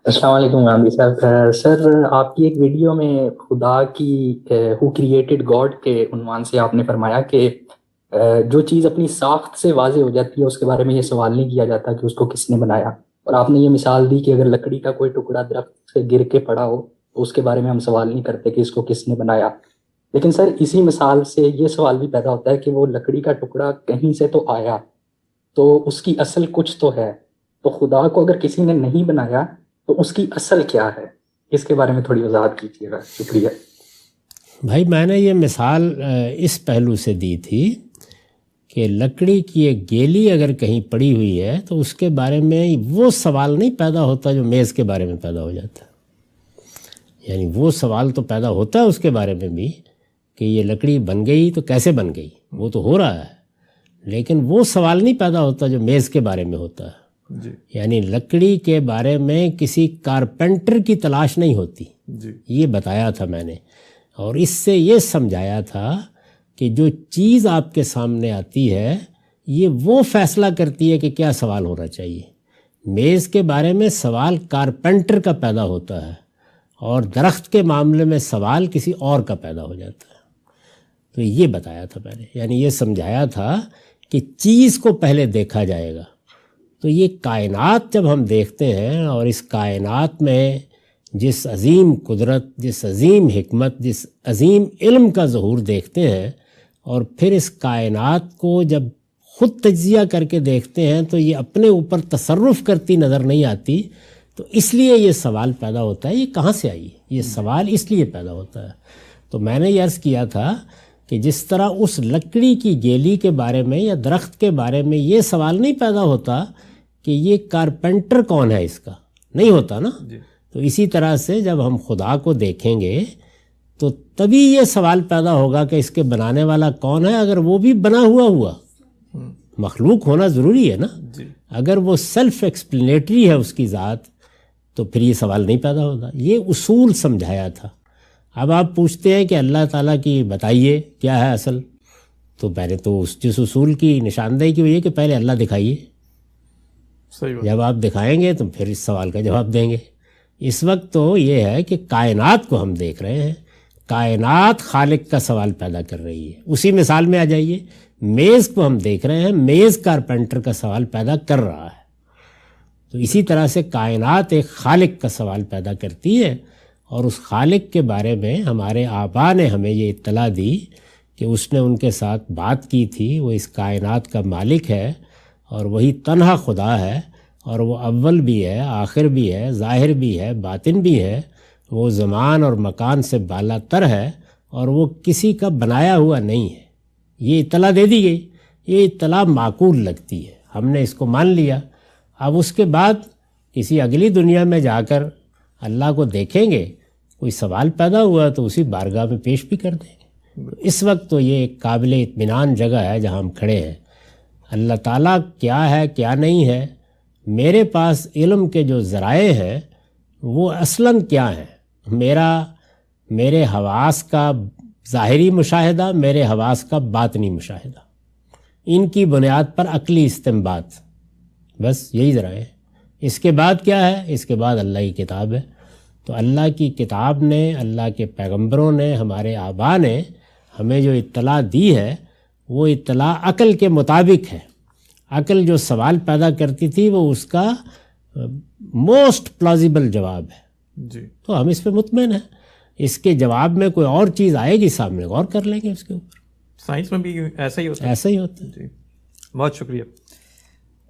السلام علیکم غامدی صاحب. سر آپ کی ایک ویڈیو میں خدا کی ہو کریٹڈ گاڈ کے عنوان سے آپ نے فرمایا کہ جو چیز اپنی ساخت سے واضح ہو جاتی ہے اس کے بارے میں یہ سوال نہیں کیا جاتا کہ اس کو کس نے بنایا. اور آپ نے یہ مثال دی کہ اگر لکڑی کا کوئی ٹکڑا درخت سے گر کے پڑا ہو تو اس کے بارے میں ہم سوال نہیں کرتے کہ اس کو کس نے بنایا. لیکن سر اسی مثال سے یہ سوال بھی پیدا ہوتا ہے کہ وہ لکڑی کا ٹکڑا کہیں سے تو آیا, تو اس کی اصل کچھ تو ہے. تو خدا کو اگر کسی نے نہیں بنایا تو اس کی اصل کیا ہے؟ اس کے بارے میں تھوڑی وضاحت کیجیے گا, شکریہ. بھائی میں نے یہ مثال اس پہلو سے دی تھی کہ لکڑی کی ایک گیلی اگر کہیں پڑی ہوئی ہے تو اس کے بارے میں وہ سوال نہیں پیدا ہوتا جو میز کے بارے میں پیدا ہو جاتا ہے. یعنی وہ سوال تو پیدا ہوتا ہے اس کے بارے میں بھی کہ یہ لکڑی بن گئی تو کیسے بن گئی, وہ تو ہو رہا ہے, لیکن وہ سوال نہیں پیدا ہوتا جو میز کے بارے میں ہوتا ہے. جی. یعنی لکڑی کے بارے میں کسی کارپینٹر کی تلاش نہیں ہوتی. جی. یہ بتایا تھا میں نے, اور اس سے یہ سمجھایا تھا کہ جو چیز آپ کے سامنے آتی ہے یہ وہ فیصلہ کرتی ہے کہ کیا سوال ہونا چاہیے. میز کے بارے میں سوال کارپینٹر کا پیدا ہوتا ہے اور درخت کے معاملے میں سوال کسی اور کا پیدا ہو جاتا ہے. تو یہ بتایا تھا میں نے, یعنی یہ سمجھایا تھا کہ چیز کو پہلے دیکھا جائے گا. تو یہ کائنات جب ہم دیکھتے ہیں اور اس کائنات میں جس عظیم قدرت, جس عظیم حکمت, جس عظیم علم کا ظہور دیکھتے ہیں, اور پھر اس کائنات کو جب خود تجزیہ کر کے دیکھتے ہیں تو یہ اپنے اوپر تصرف کرتی نظر نہیں آتی. تو اس لیے یہ سوال پیدا ہوتا ہے یہ کہاں سے آئی, یہ سوال اس لیے پیدا ہوتا ہے. تو میں نے یہ عرض کیا تھا کہ جس طرح اس لکڑی کی گیلی کے بارے میں یا درخت کے بارے میں یہ سوال نہیں پیدا ہوتا کہ یہ کارپینٹر کون ہے, اس کا نہیں ہوتا نا. تو اسی طرح سے جب ہم خدا کو دیکھیں گے تو تبھی یہ سوال پیدا ہوگا کہ اس کے بنانے والا کون ہے, اگر وہ بھی بنا ہوا مخلوق ہونا ضروری ہے نا. اگر وہ سیلف ایکسپلینیٹری ہے اس کی ذات تو پھر یہ سوال نہیں پیدا ہوگا. یہ اصول سمجھایا تھا. اب آپ پوچھتے ہیں کہ اللہ تعالیٰ کی بتائیے کیا ہے اصل, تو پہلے تو جس اصول کی نشاندہی کی ہوئی ہے کہ پہلے اللہ دکھائیے. جب آپ دکھائیں گے تو پھر اس سوال کا جواب دیں گے. اس وقت تو یہ ہے کہ کائنات کو ہم دیکھ رہے ہیں, کائنات خالق کا سوال پیدا کر رہی ہے. اسی مثال میں آ جائیے, میز کو ہم دیکھ رہے ہیں, میز کارپینٹر کا سوال پیدا کر رہا ہے. تو اسی طرح سے کائنات ایک خالق کا سوال پیدا کرتی ہے, اور اس خالق کے بارے میں ہمارے آبا نے ہمیں یہ اطلاع دی کہ اس نے ان کے ساتھ بات کی تھی. وہ اس کائنات کا مالک ہے اور وہی تنہا خدا ہے, اور وہ اول بھی ہے, آخر بھی ہے, ظاہر بھی ہے, باطن بھی ہے. وہ زمان اور مکان سے بالا تر ہے اور وہ کسی کا بنایا ہوا نہیں ہے. یہ اطلاع دے دی گئی. یہ اطلاع معقول لگتی ہے, ہم نے اس کو مان لیا. اب اس کے بعد کسی اگلی دنیا میں جا کر اللہ کو دیکھیں گے, کوئی سوال پیدا ہوا تو اسی بارگاہ میں پیش بھی کر دیں گے. اس وقت تو یہ ایک قابل اطمینان جگہ ہے جہاں ہم کھڑے ہیں. اللہ تعالیٰ کیا ہے کیا نہیں ہے, میرے پاس علم کے جو ذرائع ہیں وہ اصلاً کیا ہیں. میرے حواس کا ظاہری مشاہدہ, میرے حواس کا باطنی مشاہدہ, ان کی بنیاد پر عقلی استنباط, بس یہی ذرائع. اس کے بعد کیا ہے, اس کے بعد اللہ کی کتاب ہے. تو اللہ کی کتاب نے, اللہ کے پیغمبروں نے, ہمارے آبا نے ہمیں جو اطلاع دی ہے وہ اطلاع عقل کے مطابق ہے. عقل جو سوال پیدا کرتی تھی وہ اس کا موسٹ پلازیبل جواب ہے. جی. تو ہم اس پہ مطمئن ہیں. اس کے جواب میں کوئی اور چیز آئے گی سامنے, غور کر لیں گے اس کے اوپر. سائنس میں بھی ایسا ہی ہوتا ہے. ایسا ہی ہوتا ہے. جی, بہت شکریہ.